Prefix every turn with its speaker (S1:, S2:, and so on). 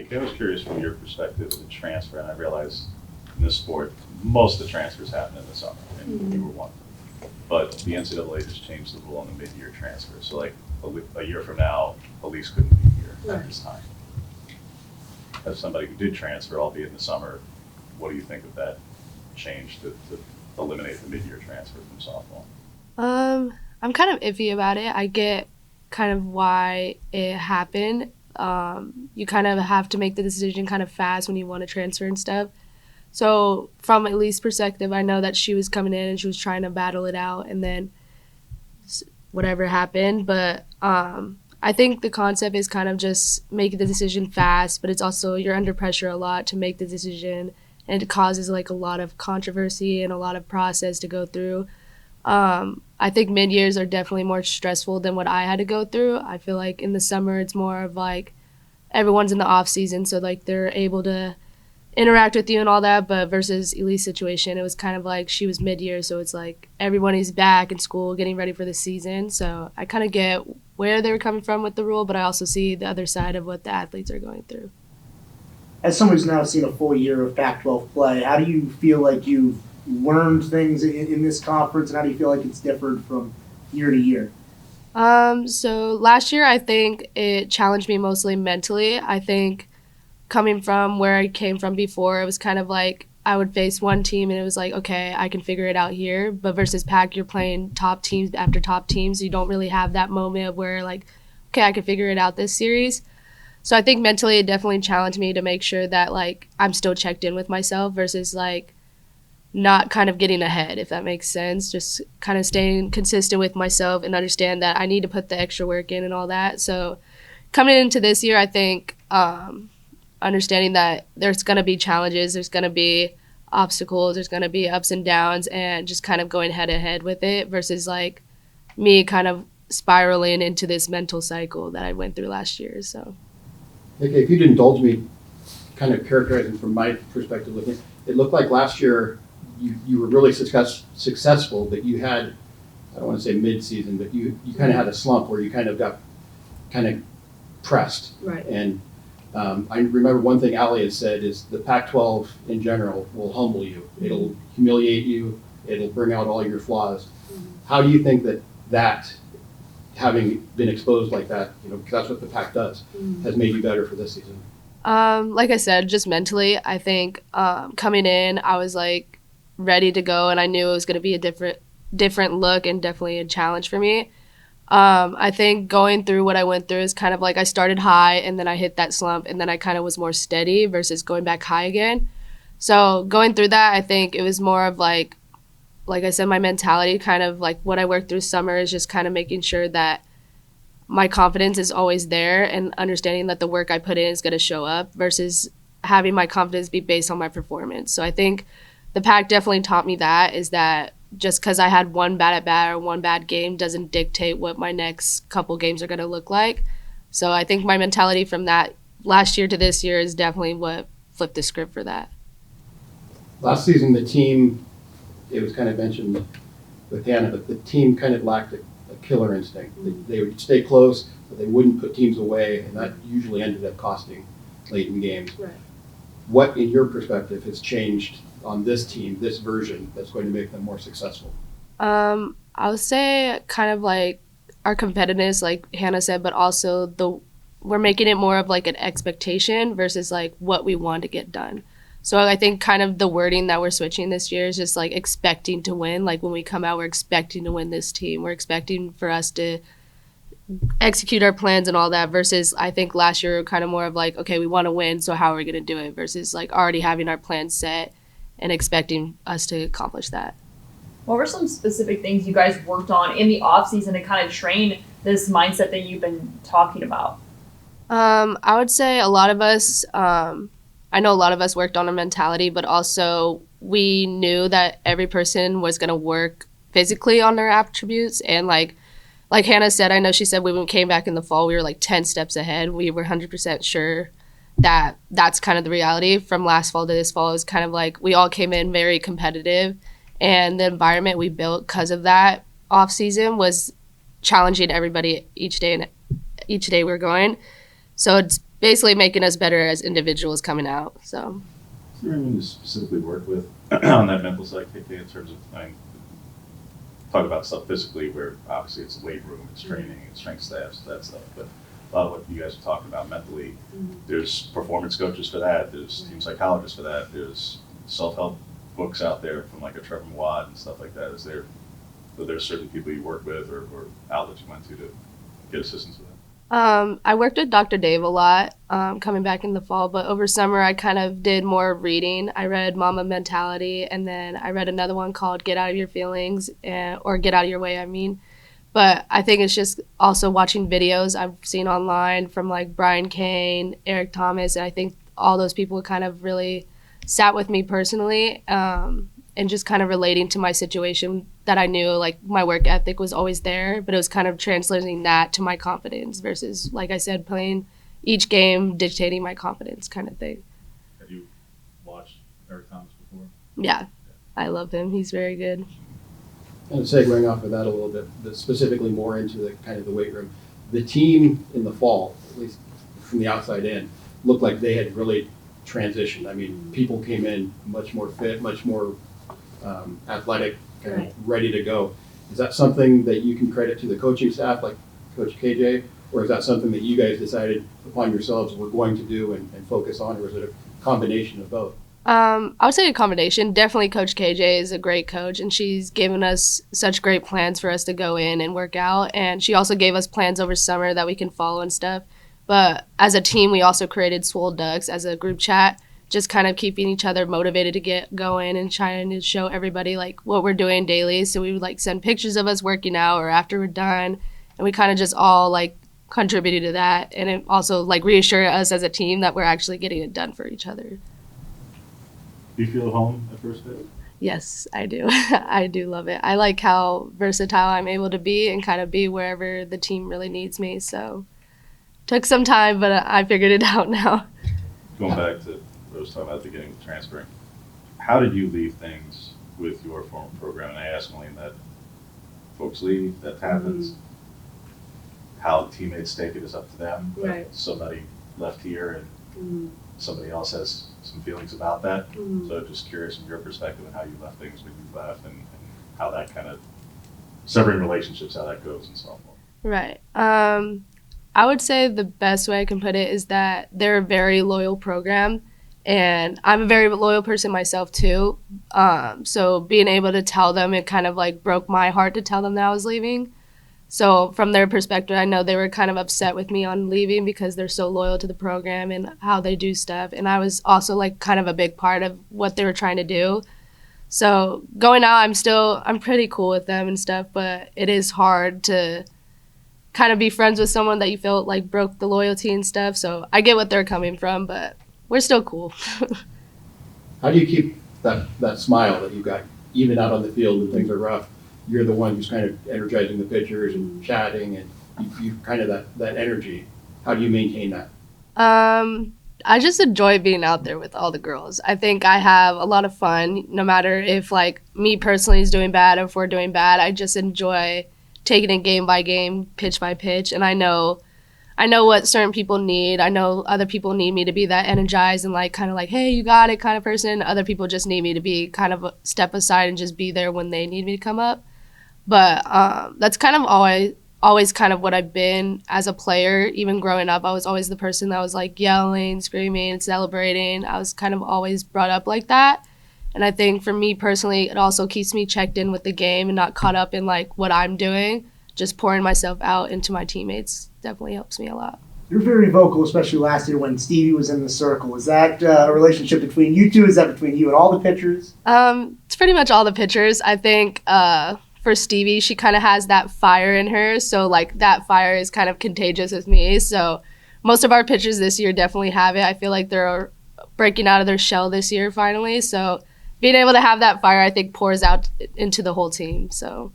S1: KK, I was curious from your perspective as a transfer, and I realize in this sport, most of the transfers happen in the summer, and you were one. But the NCAA just changed the rule on the mid-year transfer. So like a year from now, Elise couldn't be here at this time. As somebody who did transfer, albeit in the summer, what do you think of that change to eliminate the mid-year transfer from softball?
S2: I'm kind of iffy about it. I get kind of why it happened. You kind of have to make the decision kind of fast when you want to transfer and stuff. So from Elise's perspective, I know that she was coming in and she was trying to battle it out, and then whatever happened. But I think the concept is kind of just making the decision fast, but it's also you're under pressure a lot to make the decision, and it causes like a lot of controversy and a lot of process to go through. I think mid-years are definitely more stressful than what I had to go through. I feel like in the summer it's more of like everyone's in the off season, so like they're able to interact with you and all that, but versus Elise's situation, it was kind of like she was mid-year, so it's like everybody's back in school getting ready for the season. So I kind of get where they were coming from with the rule, but I also see the other side of what the athletes are going through.
S3: As someone who's now seen a full year of Pac-12 play, how do you feel like you've learned things in this conference, and how do you feel like it's differed from year to year?
S2: So last year, I think it challenged me mostly mentally. I think coming from where I came from before, it was kind of like I would face one team and it was like, okay, I can figure it out here. But versus Pac, you're playing top teams after top teams. You don't really have that moment of where like, okay, I can figure it out this series. So I think mentally it definitely challenged me to make sure that like I'm still checked in with myself versus like not kind of getting ahead, if that makes sense. Just kind of staying consistent with myself and understand that I need to put the extra work in and all that. So coming into this year, I think understanding that there's going to be challenges, there's going to be obstacles, there's going to be ups and downs, and just kind of going head to head with it versus like me kind of spiraling into this mental cycle that I went through last year. So,
S4: Okay, if you'd indulge me kind of characterizing from my perspective looking, it looked like last year you were really successful, but you had, I don't want to say mid-season, but you kind of had a slump where you kind of got kind of pressed.
S2: Right.
S4: And I remember one thing Allie had said is the Pac-12 in general will humble you. It'll humiliate you. It'll bring out all your flaws. How do you think that having been exposed like that, because that's what the Pac does, has made you better for this season?
S2: Like I said, just mentally, I think coming in, I was like ready to go, and I knew it was going to be a different look and definitely a challenge for me. I think going through what I went through is kind of like I started high and then I hit that slump and then I kind of was more steady versus going back high again. So going through that, I think it was more of like I said, my mentality kind of like what I worked through summer is just kind of making sure that my confidence is always there and understanding that the work I put in is going to show up versus having my confidence be based on my performance. So I think the Pac definitely taught me that is that just because I had one bad at bat or one bad game doesn't dictate what my next couple games are going to look like. So I think my mentality from that last year to this year is definitely what flipped the script for that.
S4: Last season, the team, it was kind of mentioned with Hannah, but the team kind of lacked a killer instinct. They would stay close, but they wouldn't put teams away, and that usually ended up costing late in games.
S2: Right.
S4: What, in your perspective, has changed on this team, this version, that's going to make them more successful?
S2: I would say kind of like our competitiveness, like Hannah said, but also we're making it more of like an expectation versus like what we want to get done. So I think kind of the wording that we're switching this year is just like expecting to win. Like when we come out, we're expecting to win this team. We're expecting for us to execute our plans and all that versus I think last year we were kind of more of like, okay, we want to win, so how are we going to do it versus like already having our plans set and expecting us to accomplish that.
S5: What were some specific things you guys worked on in the off season to kind of train this mindset that you've been talking about?
S2: I would say a lot of us, I know a lot of us worked on a mentality, but also we knew that every person was going to work physically on their attributes. And like Hannah said, I know she said when we came back in the fall, we were like 10 steps ahead. We were 100% sure that that's kind of the reality from last fall to this fall. It was kind of like we all came in very competitive, and the environment we built because of that off season was challenging everybody each day we're going. So it's basically making us better as individuals coming out. So
S1: Is there anyone you specifically work with on that mental side, KK, in terms of, talk about stuff physically where obviously it's the weight room, it's training, it's strength staffs, that stuff, but a lot of what you guys are talking about mentally, there's performance coaches for that, there's team psychologists for that, there's self-help books out there from like a Trevor Mawad and stuff like that. Are there certain people you work with or outlets you went to get assistance with that?
S2: I worked with Dr. Dave a lot coming back in the fall, but over summer I kind of did more reading. I read Mama Mentality, and then I read another one called Get Out of Your Feelings, or Get Out of Your Way, I mean. But I think it's just also watching videos I've seen online from like Brian Kane, Eric Thomas, and I think all those people kind of really sat with me personally, and just kind of relating to my situation that I knew like my work ethic was always there, but it was kind of translating that to my confidence versus, like I said, playing each game, dictating my confidence kind of thing.
S1: Have you watched Eric Thomas before?
S2: Yeah, I love him. He's very good.
S4: And segueing off of that a little bit, but specifically more into the kind of the weight room, the team in the fall, at least from the outside in, looked like they had really transitioned. I mean, people came in much more fit, much more athletic, kind of ready to go. Is that something that you can credit to the coaching staff, like Coach KJ, or is that something that you guys decided upon yourselves we're going to do and focus on, or is it a combination of both?
S2: I would say a combination. Definitely Coach KJ is a great coach, and she's given us such great plans for us to go in and work out. And she also gave us plans over summer that we can follow and stuff. But as a team, we also created Swole Ducks as a group chat, just kind of keeping each other motivated to get going and trying to show everybody like what we're doing daily. So we would like send pictures of us working out or after we're done. And we kind of just all like contributed to that. And it also like reassured us as a team that we're actually getting it done for each other.
S1: Do you feel at home at first base?
S2: Yes, I do. I do love it. I like how versatile I'm able to be and kind of be wherever the team really needs me. So took some time, but I figured it out now.
S1: Going back to what I was talking about at the beginning of transferring, how did you leave things with your former program? And I asked William that folks leave, that happens. How teammates take it is up to them. But
S2: Right.
S1: somebody left here and somebody else has some feelings about that. So just curious from your perspective and how you left things when you left and how that kind of severing relationships, how that goes in softball.
S2: Right. I would say the best way I can put it is that they're a very loyal program, and I'm a very loyal person myself too. So being able to tell them, it kind of like broke my heart to tell them that I was leaving. So from their perspective, I know they were kind of upset with me on leaving because they're so loyal to the program and how they do stuff. And I was also like kind of a big part of what they were trying to do. So going out, I'm pretty cool with them and stuff, but it is hard to kind of be friends with someone that you felt like broke the loyalty and stuff. So I get what they're coming from, but we're still cool.
S4: How do you keep that smile that you got even out on the field when things are rough? You're the one who's kind of energizing the pitchers and chatting, and you kind of that energy. How do you maintain that?
S2: I just enjoy being out there with all the girls. I think I have a lot of fun, no matter if like me personally is doing bad or if we're doing bad. I just enjoy taking it game by game, pitch by pitch, and I know what certain people need. I know other people need me to be that energized and like kind of like, hey, you got it kind of person. Other people just need me to be kind of a step aside and just be there when they need me to come up. But that's kind of always kind of what I've been as a player. Even growing up, I was always the person that was like yelling, screaming, celebrating. I was kind of always brought up like that. And I think for me personally, it also keeps me checked in with the game and not caught up in like what I'm doing. Just pouring myself out into my teammates definitely helps me a lot.
S3: You're very vocal, especially last year when Stevie was in the circle. Is that a relationship between you two? Is that between you and all the pitchers?
S2: It's pretty much all the pitchers. I think for Stevie, she kind of has that fire in her. So like that fire is kind of contagious with me. So most of our pitchers this year definitely have it. I feel like they're breaking out of their shell this year finally. So being able to have that fire, I think, pours out into the whole team. So